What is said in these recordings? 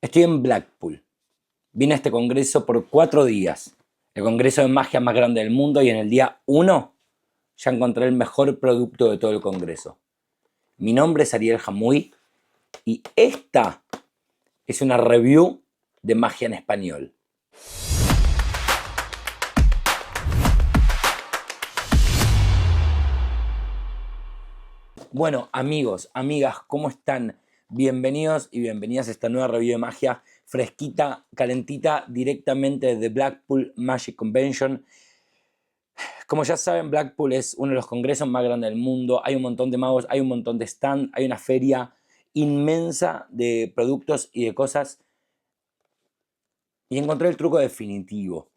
Estoy en Blackpool. Vine a este congreso por 4 días. El congreso de magia más grande del mundo y en el día 1 ya encontré el mejor producto de todo el congreso. Mi nombre es Ariel Jamuy y esta es una review de magia en español. Bueno, amigos, amigas, ¿cómo están? Bienvenidos y bienvenidas a esta nueva review de magia fresquita, calentita, directamente de Blackpool Magic Convention. Como ya saben, Blackpool es uno de los congresos más grandes del mundo. Hay un montón de magos, hay un montón de stand, hay una feria inmensa de productos y de cosas. Y encontré el truco definitivo.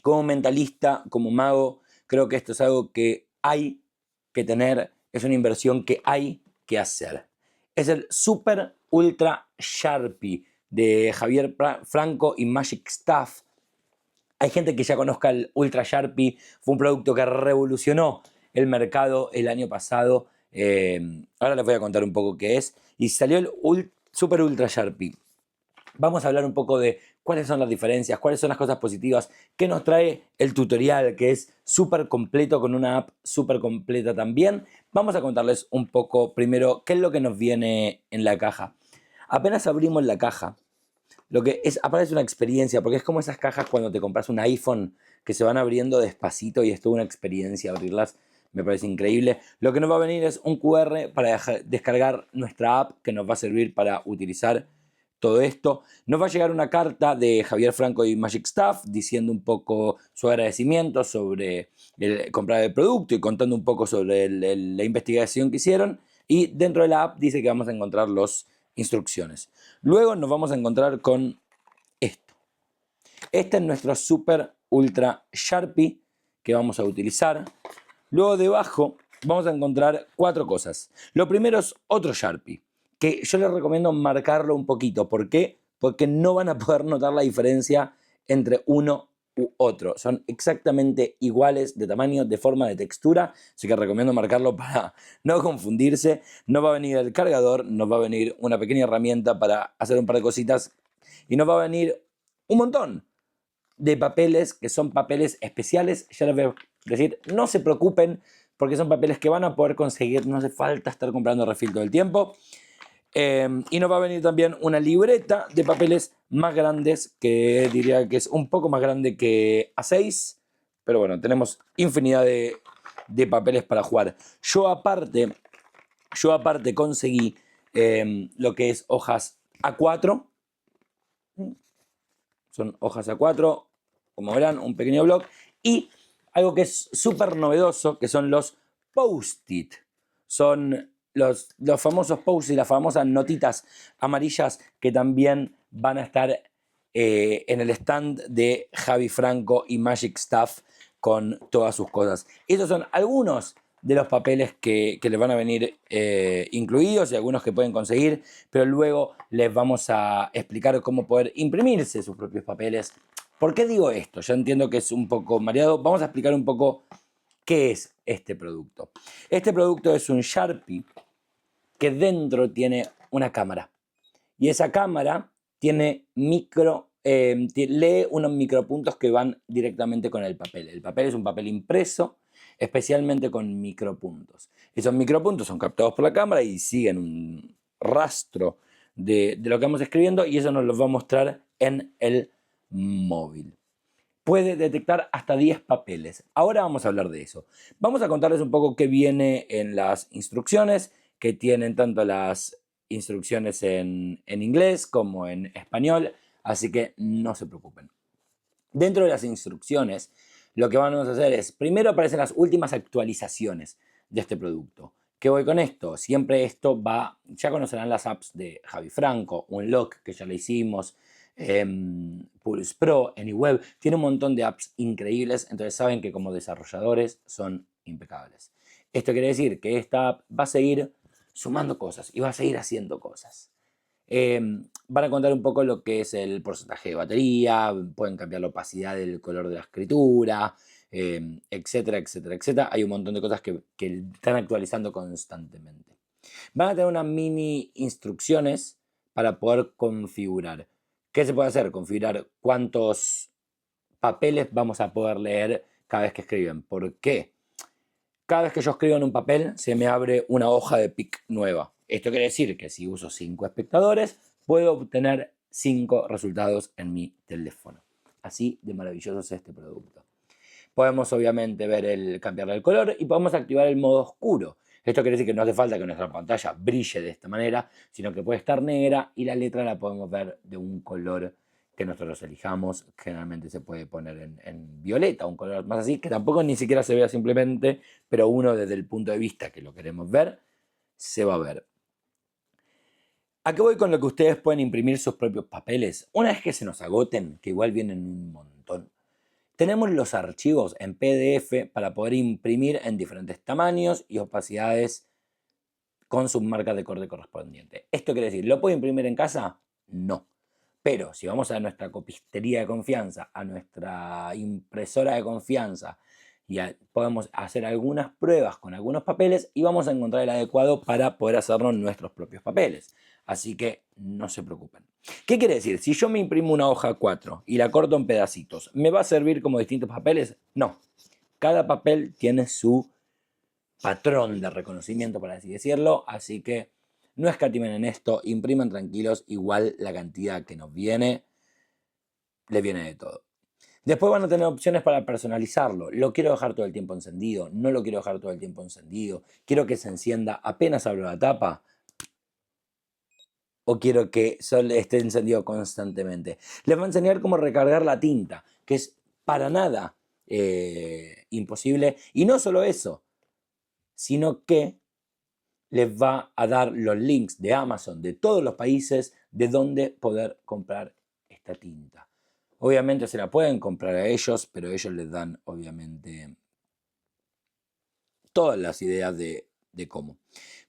Como mentalista, como mago, creo que esto es algo que hay que tener, es una inversión que hay que hacer. Es el Super Ultra Sharpie de Javier Franco y Magic Stuff. Hay gente que ya conozca el Ultra Sharpie, fue un producto que revolucionó el mercado el año pasado. Ahora les voy a contar un poco qué es. Y salió el Super Ultra Sharpie. Vamos a hablar un poco de cuáles son las diferencias, cuáles son las cosas positivas, qué nos trae el tutorial, que es súper completo con una app súper completa también. Vamos a contarles un poco primero qué es lo que nos viene en la caja. Apenas abrimos la caja, aparece una experiencia, porque es como esas cajas cuando te compras un iPhone que se van abriendo despacito y es toda una experiencia abrirlas. Me parece increíble. Lo que nos va a venir es un QR para descargar nuestra app que nos va a servir para utilizar todo esto. Nos va a llegar una carta de Javier Franco y Magic Stuff diciendo un poco su agradecimiento sobre comprar el producto y contando un poco sobre la investigación que hicieron. Y dentro de la app dice que vamos a encontrar las instrucciones. Luego nos vamos a encontrar con esto. Este es nuestro Super Ultra Sharpie que vamos a utilizar. Luego debajo vamos a encontrar 4 cosas. Lo primero es otro Sharpie, que yo les recomiendo marcarlo un poquito. ¿Por qué? Porque no van a poder notar la diferencia entre uno u otro. Son exactamente iguales de tamaño, de forma, de textura, así que recomiendo marcarlo para no confundirse. Nos va a venir el cargador, nos va a venir una pequeña herramienta para hacer un par de cositas y nos va a venir un montón de papeles que son papeles especiales. Ya les voy a decir, no se preocupen porque son papeles que van a poder conseguir, no hace falta estar comprando refill todo el tiempo. Y nos va a venir también una libreta de papeles más grandes, que diría que es un poco más grande que A6, pero bueno, tenemos infinidad de papeles para jugar. Yo aparte conseguí lo que es hojas A4. Son hojas A4, como verán, un pequeño blog. Y algo que es súper novedoso, que son los post-it. Son los famosos post-it, las famosas notitas amarillas que también van a estar en el stand de Javi Franco y Magic Stuff con todas sus cosas. Estos son algunos de los papeles que les van a venir incluidos y algunos que pueden conseguir, pero luego les vamos a explicar cómo poder imprimirse sus propios papeles. ¿Por qué digo esto? Ya entiendo que es un poco mareado. Vamos a explicar un poco qué es este producto. Este producto es un Sharpie que dentro tiene una cámara. Y esa cámara tiene lee unos micropuntos que van directamente con el papel. El papel es un papel impreso, especialmente con micropuntos. Esos micropuntos son captados por la cámara y siguen un rastro de lo que vamos escribiendo y eso nos lo va a mostrar en el móvil. Puede detectar hasta 10 papeles. Ahora vamos a hablar de eso. Vamos a contarles un poco qué viene en las instrucciones, que tienen tanto las instrucciones en inglés como en español, así que no se preocupen. Dentro de las instrucciones, lo que vamos a hacer es, primero aparecen las últimas actualizaciones de este producto. ¿Qué voy con esto? Siempre esto va, ya conocerán las apps de Javi Franco, Unlock, que ya le hicimos, Pulse Pro, AnyWeb, tiene un montón de apps increíbles, entonces saben que como desarrolladores son impecables. Esto quiere decir que esta app va a seguir sumando cosas y va a seguir haciendo cosas. Van a contar un poco lo que es el porcentaje de batería, pueden cambiar la opacidad del color de la escritura, etcétera, etcétera, etcétera. Hay un montón de cosas que están actualizando constantemente. Van a tener unas mini instrucciones para poder configurar. ¿Qué se puede hacer? Configurar cuántos papeles vamos a poder leer cada vez que escriben. ¿Por qué? Cada vez que yo escribo en un papel, se me abre una hoja de pic nueva. Esto quiere decir que si uso 5 espectadores, puedo obtener 5 resultados en mi teléfono. Así de maravilloso es este producto. Podemos obviamente cambiarle el color y podemos activar el modo oscuro. Esto quiere decir que no hace falta que nuestra pantalla brille de esta manera, sino que puede estar negra y la letra la podemos ver de un color que nosotros elijamos. Generalmente se puede poner en violeta, un color más así, que tampoco ni siquiera se vea simplemente, pero uno desde el punto de vista que lo queremos ver, se va a ver. ¿A qué voy con lo que ustedes pueden imprimir sus propios papeles? Una vez que se nos agoten, que igual vienen un montón, tenemos los archivos en PDF para poder imprimir en diferentes tamaños y opacidades con sus marcas de corte correspondiente. ¿Esto quiere decir, ¿lo puedo imprimir en casa? No. Pero si vamos a nuestra copistería de confianza, a nuestra impresora de confianza, y podemos hacer algunas pruebas con algunos papeles y vamos a encontrar el adecuado para poder hacernos nuestros propios papeles. Así que no se preocupen. ¿Qué quiere decir? Si yo me imprimo una hoja 4 y la corto en pedacitos, ¿me va a servir como distintos papeles? No. Cada papel tiene su patrón de reconocimiento, por así decirlo, así que no escatimen en esto, impriman tranquilos, igual la cantidad que nos viene, les viene de todo. Después van a tener opciones para personalizarlo. Lo quiero dejar todo el tiempo encendido, no lo quiero dejar todo el tiempo encendido, quiero que se encienda apenas abro la tapa, o quiero que solo esté encendido constantemente. Les va a enseñar cómo recargar la tinta, que es para nada imposible. Y no solo eso, sino que les va a dar los links de Amazon de todos los países de donde poder comprar esta tinta. Obviamente se la pueden comprar a ellos, pero ellos les dan obviamente todas las ideas de cómo.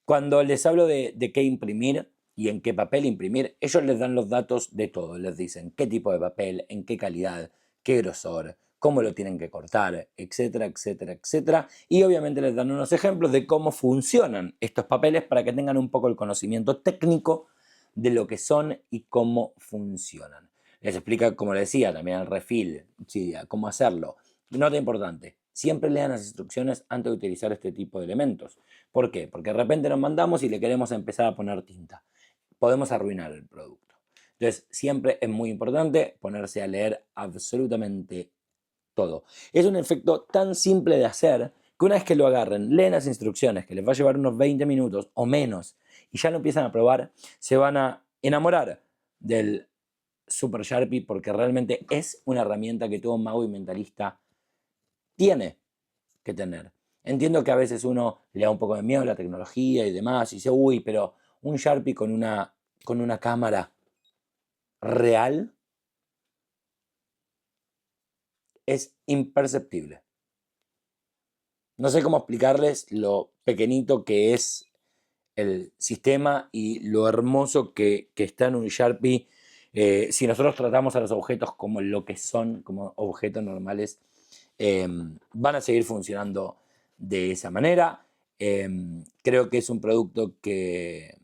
Cuando les hablo de qué imprimir y en qué papel imprimir, ellos les dan los datos de todo. Les dicen qué tipo de papel, en qué calidad, qué grosor, cómo lo tienen que cortar, etcétera, etcétera, etcétera. Y obviamente les dan unos ejemplos de cómo funcionan estos papeles para que tengan un poco el conocimiento técnico de lo que son y cómo funcionan. Les explica, como les decía, también el refill, sí, cómo hacerlo. Nota importante, siempre lean las instrucciones antes de utilizar este tipo de elementos. ¿Por qué? Porque de repente nos mandamos y le queremos empezar a poner tinta. Podemos arruinar el producto. Entonces, siempre es muy importante ponerse a leer absolutamente todo. Es un efecto tan simple de hacer que una vez que lo agarren, leen las instrucciones, que les va a llevar unos 20 minutos o menos, y ya lo empiezan a probar, se van a enamorar del Super Sharpie porque realmente es una herramienta que todo mago y mentalista tiene que tener. Entiendo que a veces uno le da un poco de miedo a la tecnología y demás, y dice, uy, pero un Sharpie con una cámara real es imperceptible. No sé cómo explicarles lo pequeñito que es el sistema y lo hermoso que está en un Sharpie. Si nosotros tratamos a los objetos como lo que son, como objetos normales, van a seguir funcionando de esa manera. Creo que es un producto que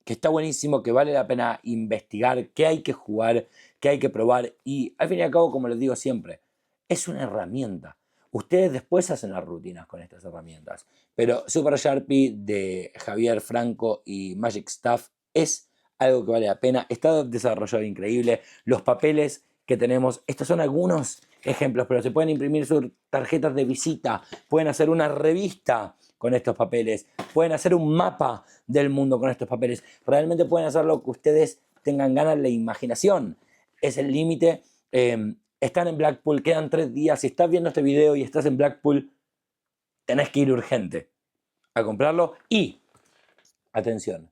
está buenísimo, que vale la pena investigar, que hay que jugar, que hay que probar. Y al fin y al cabo, como les digo siempre, es una herramienta. Ustedes después hacen las rutinas con estas herramientas. Pero Super Sharpie de Javier Franco y Magic Stuff es algo que vale la pena. Está desarrollado increíble. Los papeles que tenemos, estos son algunos ejemplos, pero se pueden imprimir sus tarjetas de visita, pueden hacer una revista con estos papeles, pueden hacer un mapa del mundo con estos papeles. Realmente pueden hacer lo que ustedes tengan ganas, la imaginación es el límite. Están en Blackpool, quedan 3 días. Si estás viendo este video y estás en Blackpool, tenés que ir urgente a comprarlo. Y, atención,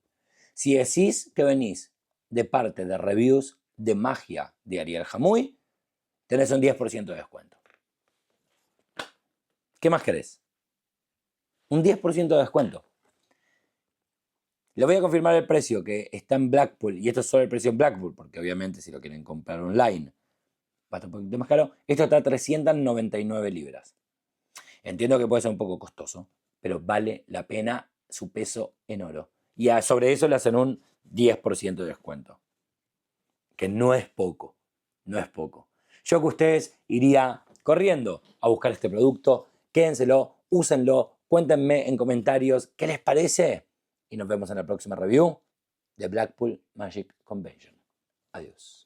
si decís que venís de parte de reviews de magia de Ariel Jamuy, tenés un 10% de descuento. ¿Qué más querés? Un 10% de descuento. Les voy a confirmar el precio que está en Blackpool, y esto es solo el precio en Blackpool, porque obviamente si lo quieren comprar online va a estar un poquito más caro. Esto está a 399 libras. Entiendo que puede ser un poco costoso, pero vale la pena su peso en oro. Y sobre eso le hacen un 10% de descuento. Que no es poco, no es poco. Yo que ustedes iría corriendo a buscar este producto, quédenselo, úsenlo, cuéntenme en comentarios qué les parece y nos vemos en la próxima review de Blackpool Magic Convention. Adiós.